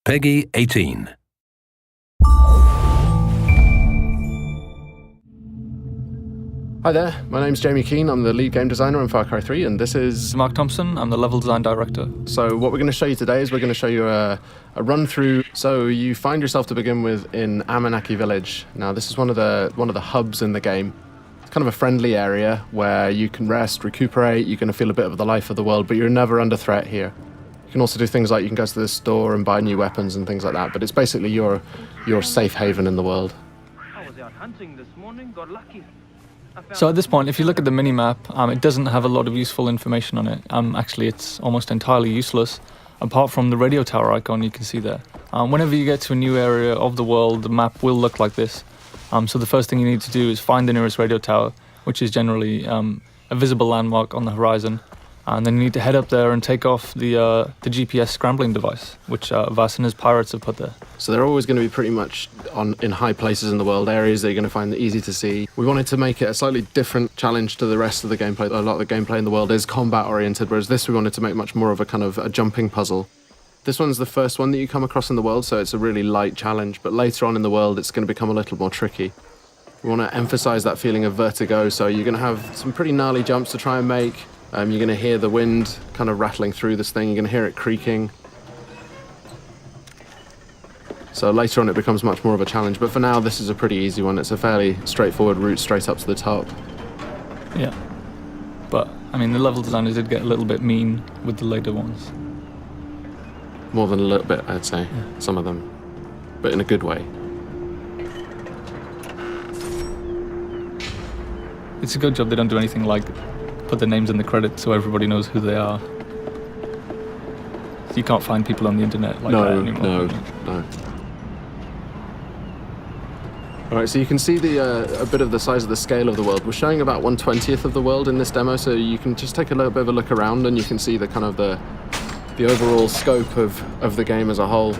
Peggy 18. Hi there, my name's Jamie Keane, I'm the lead game designer on Far Cry 3, and this is Mark Thompson, I'm the level design director. So what we're going to show you today is we're going to show you a run through. So you find yourself to begin with in Amanaki village. Now this is one of the hubs in the game. It's kind of a friendly area where you can rest, recuperate, you're going to feel a bit of the life of the world, but you're never under threat here. You can also do things like you can go to the store and buy new weapons and things like that, but it's basically your safe haven in the world. I was out hunting this morning, got lucky. So at this point, if you look at the mini-map, it doesn't have a lot of useful information on it. Actually, it's almost entirely useless, apart from the radio tower icon you can see there. Whenever you get to a new area of the world, the map will look like this. So the first thing you need to do is find the nearest radio tower, which is generally a visible landmark on the horizon. And then you need to head up there and take off the GPS scrambling device, which Vas and his pirates have put there. So they're always going to be pretty much in high places in the world, areas that you're going to find easy to see. We wanted to make it a slightly different challenge to the rest of the gameplay. A lot of the gameplay in the world is combat oriented, whereas this we wanted to make much more of a kind of a jumping puzzle. This one's the first one that you come across in the world, so it's a really light challenge, but later on in the world it's going to become a little more tricky. We want to emphasize that feeling of vertigo, so you're going to have some pretty gnarly jumps to try and make. You're going to hear the wind kind of rattling through this thing. You're going to hear it creaking. So later on it becomes much more of a challenge. But for now, this is a pretty easy one. It's a fairly straightforward route straight up to the top. Yeah. But, I mean, the level designers did get a little bit mean with the later ones. More than a little bit, I'd say. Yeah. Some of them. But in a good way. It's a good job they don't do anything like put their names in the credits so everybody knows who they are. So you can't find people on the internet like that anymore. No. All right, so you can see a bit of the size of the scale of the world. We're showing about 1/20th of the world in this demo, so you can just take a little bit of a look around and you can see the kind of the overall scope of the game as a whole.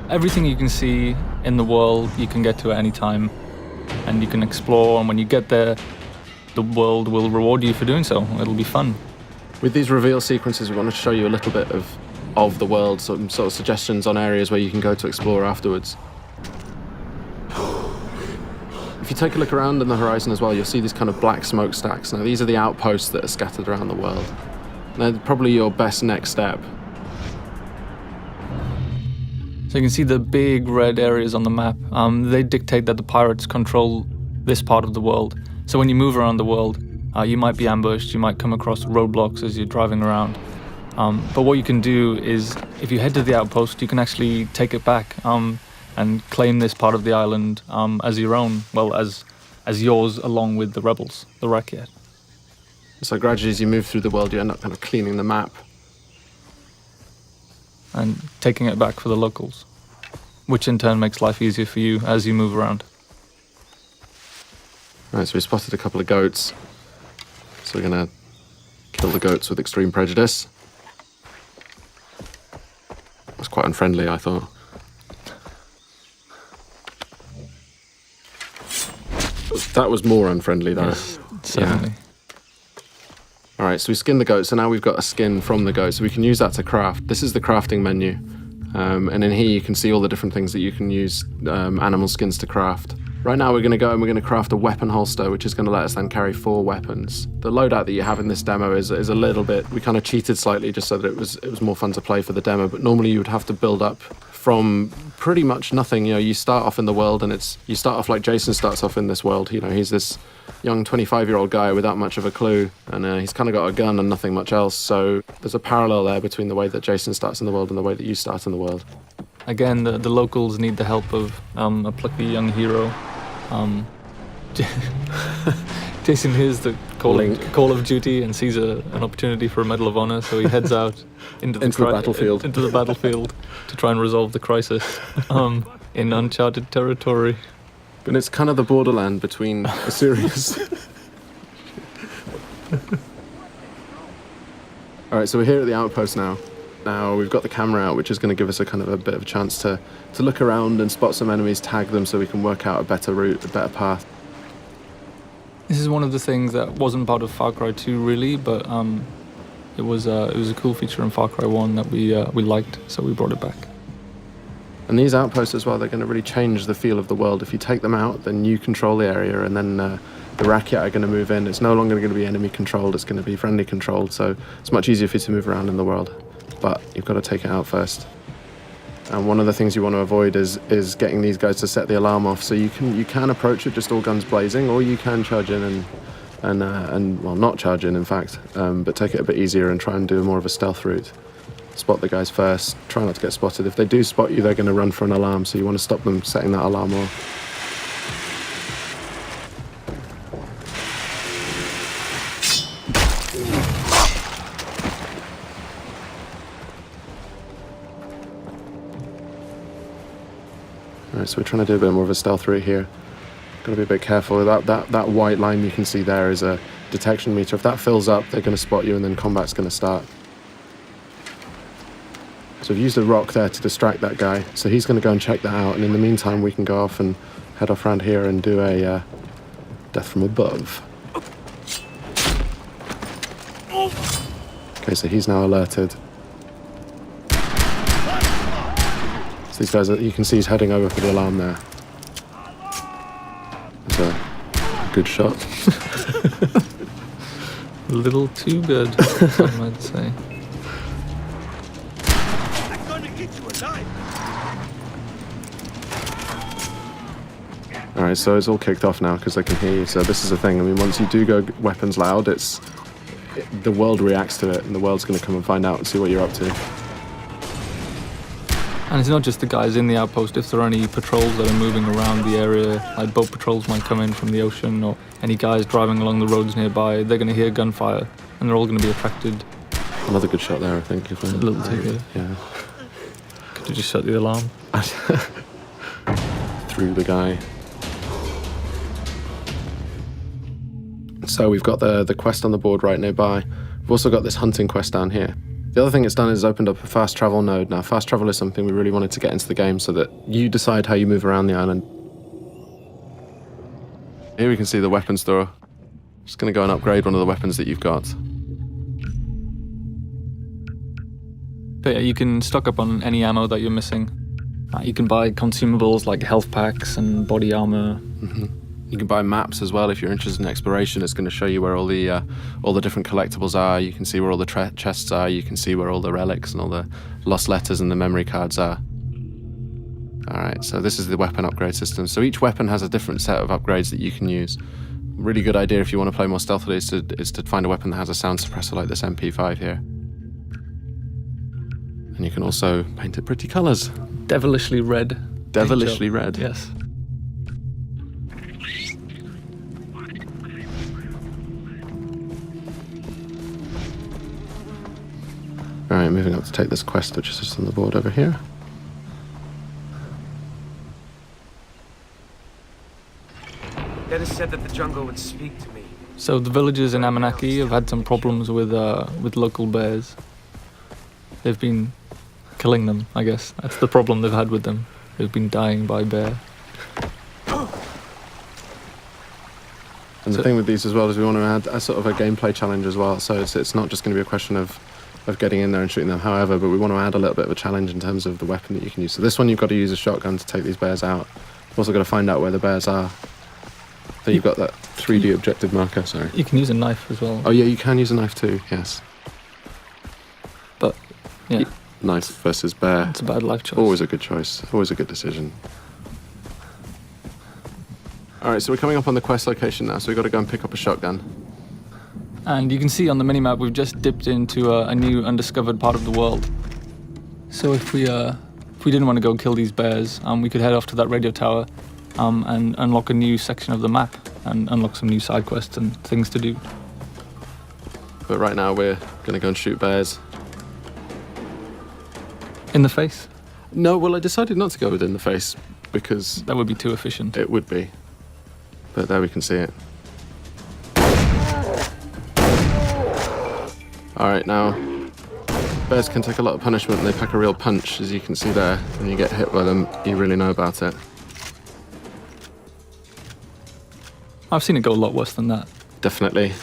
Everything you can see in the world you can get to at any time, and you can explore, and when you get there the world will reward you for doing so. It'll be fun. With these reveal sequences, we want to show you a little bit of the world, some sort of suggestions on areas where you can go to explore afterwards. If you take a look around on the horizon as well, you'll see these kind of black smokestacks. Now, these are the outposts that are scattered around the world. They're probably your best next step. So you can see the big red areas on the map. They dictate that the pirates control this part of the world. So when you move around the world, you might be ambushed, you might come across roadblocks as you're driving around. But what you can do is, if you head to the outpost, you can actually take it back and claim this part of the island as your own, well, as yours along with the rebels, the Rakyat. So gradually as you move through the world, you end up kind of cleaning the map. And taking it back for the locals, which in turn makes life easier for you as you move around. Right, so we spotted a couple of goats. So we're going to kill the goats with extreme prejudice. That's quite unfriendly, I thought. That was more unfriendly, though. Yes, certainly. Yeah. All right, so we skinned the goat, so now we've got a skin from the goat, so we can use that to craft. This is the crafting menu, and in here you can see all the different things that you can use animal skins to craft. Right now we're going to go and we're going to craft a weapon holster, which is going to let us then carry 4 weapons. The loadout that you have in this demo is a little bit, we kind of cheated slightly just so that it was more fun to play for the demo, but normally you would have to build up from pretty much nothing. You know, you start off in the world and you start off like Jason starts off in this world. You know, he's this young 25-year-old guy without much of a clue, and he's kind of got a gun and nothing much else. So there's a parallel there between the way that Jason starts in the world and the way that you start in the world. Again, the locals need the help of a plucky young hero. Jason hears the call of duty and sees an opportunity for a Medal of Honor, so he heads out into the battlefield to try and resolve the crisis in uncharted territory. And it's kind of the borderland between a series. All right, so we're here at the outpost now. Now we've got the camera out, which is going to give us a kind of a bit of a chance to look around and spot some enemies, tag them so we can work out a better route, a better path. This is one of the things that wasn't part of Far Cry 2 really, but It was a cool feature in Far Cry 1 that we liked, so we brought it back. And these outposts as well, they're going to really change the feel of the world. If you take them out, then you control the area, and then the Rakyat are going to move in. It's no longer going to be enemy controlled, it's going to be friendly controlled, so it's much easier for you to move around in the world. But you've got to take it out first. And one of the things you want to avoid is getting these guys to set the alarm off. So you can approach it just all guns blazing, or you can charge in and well, not charge in fact, but take it a bit easier and try and do more of a stealth route. Spot the guys first, try not to get spotted. If they do spot you, they're going to run for an alarm, so you want to stop them setting that alarm off. Alright, so we're trying to do a bit more of a stealth route here. Got to be a bit careful. That white line you can see there is a detection meter. If that fills up, they're going to spot you and then combat's going to start. So we've used a rock there to distract that guy. So he's going to go and check that out. And in the meantime, we can go off and head off around here and do a death from above. Okay, so he's now alerted. So these guys, you can see he's heading over for the alarm there. That's a good shot. A little too good, I might say. Alright, so it's all kicked off now because they can hear you. So this is the thing. I mean, once you do go weapons loud, the world reacts to it, and the world's going to come and find out and see what you're up to. And it's not just the guys in the outpost. If there are any patrols that are moving around the area, like boat patrols might come in from the ocean, or any guys driving along the roads nearby, they're going to hear gunfire, and they're all going to be attracted. Another good shot there, I think. A little too good. Yeah. Could you just shut the alarm? Through the guy. So we've got the quest on the board right nearby. We've also got this hunting quest down here. The other thing it's done is opened up a fast travel node. Now, fast travel is something we really wanted to get into the game so that you decide how you move around the island. Here we can see the weapon store. Just going to go and upgrade one of the weapons that you've got. But yeah, you can stock up on any ammo that you're missing. You can buy consumables like health packs and body armor. Mm-hmm. You can buy maps as well if you're interested in exploration. It's going to show you where all the different collectibles are. You can see where all the chests are. You can see where all the relics and all the lost letters and the memory cards are. All right, so this is the weapon upgrade system. So each weapon has a different set of upgrades that you can use. Really good idea if you want to play more stealthily is to find a weapon that has a sound suppressor like this MP5 here. And you can also paint it pretty colours. Devilishly red. Devilishly red. Yes. Alright, moving up to take this quest, which is just on the board over here. Dennis said that the jungle would speak to me. So the villagers in Amanaki have had some problems with local bears. They've been killing them, I guess. That's the problem they've had with them. They've been dying by bear. And the thing with these as well is we want to add a sort of a gameplay challenge as well. So it's not just going to be a question of getting in there and shooting them, however, but we want to add a little bit of a challenge in terms of the weapon that you can use. So this one, you've got to use a shotgun to take these bears out. You've also got to find out where the bears are. Then you've got that 3D objective marker, sorry. You can use a knife as well. Oh yeah, you can use a knife too, yes. But, yeah. Knife versus bear. It's a bad life choice. Always a good choice, always a good decision. Alright, so we're coming up on the quest location now, so we've got to go and pick up a shotgun. And you can see on the minimap we've just dipped into a new undiscovered part of the world. So if we didn't want to go kill these bears, we could head off to that radio tower and unlock a new section of the map and unlock some new side quests and things to do. But right now we're going to go and shoot bears. In the face? No, well I decided not to go with in the face because... That would be too efficient. It would be. But there we can see it. Alright, now, bears can take a lot of punishment and they pack a real punch, as you can see there. When you get hit by them, you really know about it. I've seen it go a lot worse than that. Definitely.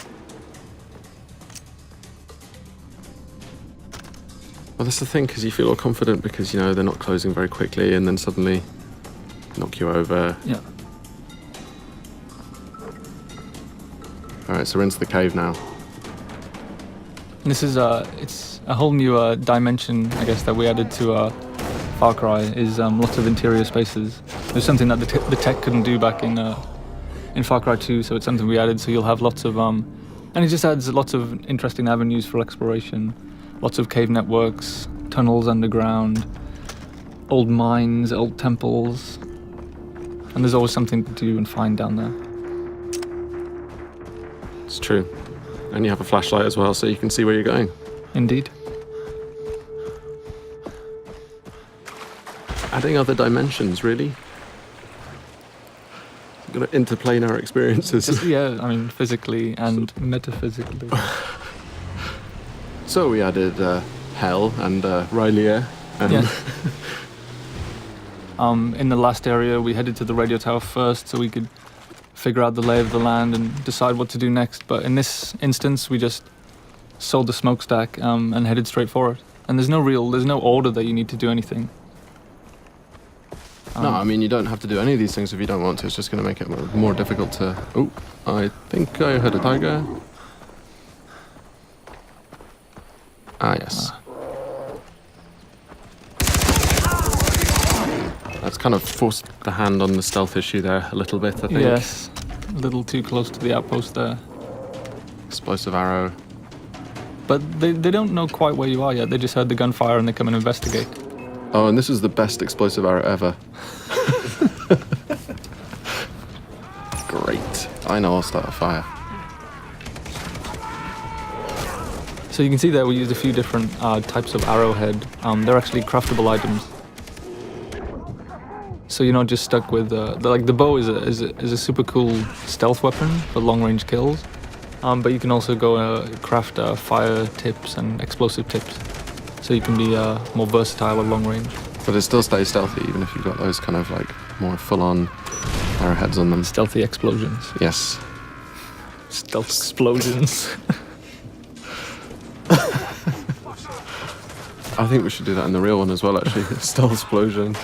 Well, that's the thing, because you feel all confident because, you know, they're not closing very quickly and then suddenly knock you over. Yeah. All right, so we're into the cave now. This is it's a whole new dimension, I guess, that we added to Far Cry. Is lots of interior spaces. There's something that the tech couldn't do back in Far Cry 2, so it's something we added. So you'll have lots of and it just adds lots of interesting avenues for exploration. Lots of cave networks, tunnels underground, old mines, old temples, and there's always something to do and find down there. It's true. And you have a flashlight as well, so you can see where you're going. Indeed. Adding other dimensions, really. Got to interplanar experiences. Yeah, I mean, physically and metaphysically. So we added Hell and Rylea. Yeah. In the last area, we headed to the radio tower first so we could figure out the lay of the land and decide what to do next. But in this instance, we just sold the smokestack and headed straight for it. And there's no order that you need to do anything. No, I mean, you don't have to do any of these things if you don't want to. It's just going to make it more difficult to... Oh, I think I heard a tiger. Ah, yes. That's kind of forced the hand on the stealth issue there a little bit, I think. Yes, a little too close to the outpost there. Explosive arrow. But they don't know quite where you are yet. They just heard the gunfire and they come and investigate. Oh, and this is the best explosive arrow ever. Great. I know I'll start a fire. So you can see there we used a few different types of arrowhead. They're actually craftable items. So you're not just stuck with the bow is a super cool stealth weapon for long range kills, but you can also go craft fire tips and explosive tips, so you can be more versatile at long range. But it still stays stealthy even if you've got those kind of like more full-on arrowheads on them. Stealthy explosions. Yes. Stealth explosions. I think we should do that in the real one as well, actually. Stealth explosion.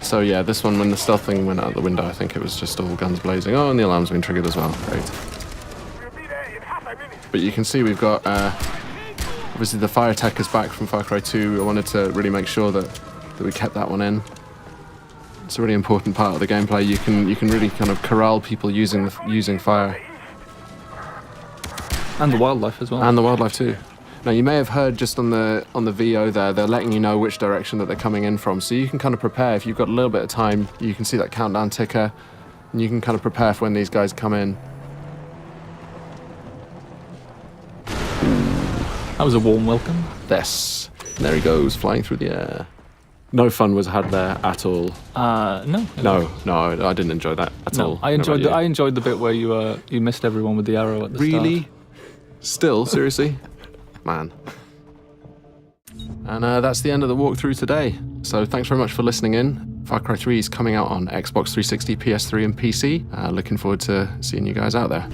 So yeah, this one, when the stealth thing went out the window, I think it was just all guns blazing. Oh, and the alarm's been triggered as well. Great. But you can see we've got, obviously the fire tech is back from Far Cry 2. I wanted to really make sure that we kept that one in. It's a really important part of the gameplay. You can really kind of corral people using fire. And the wildlife as well. And the wildlife too. Now you may have heard just on the VO there, they're letting you know which direction that they're coming in from, so you can kind of prepare. If you've got a little bit of time, you can see that countdown ticker, and you can kind of prepare for when these guys come in. That was a warm welcome. Yes. And there he goes, flying through the air. No fun was had there at all. No. No, I didn't enjoy that at all. I enjoyed the bit where you missed everyone with the arrow at the start. Really? Still? Seriously? Man. And that's the end of the walkthrough today. So thanks very much for listening in. Far Cry 3 is coming out on Xbox 360, PS3 and PC. Looking forward to seeing you guys out there.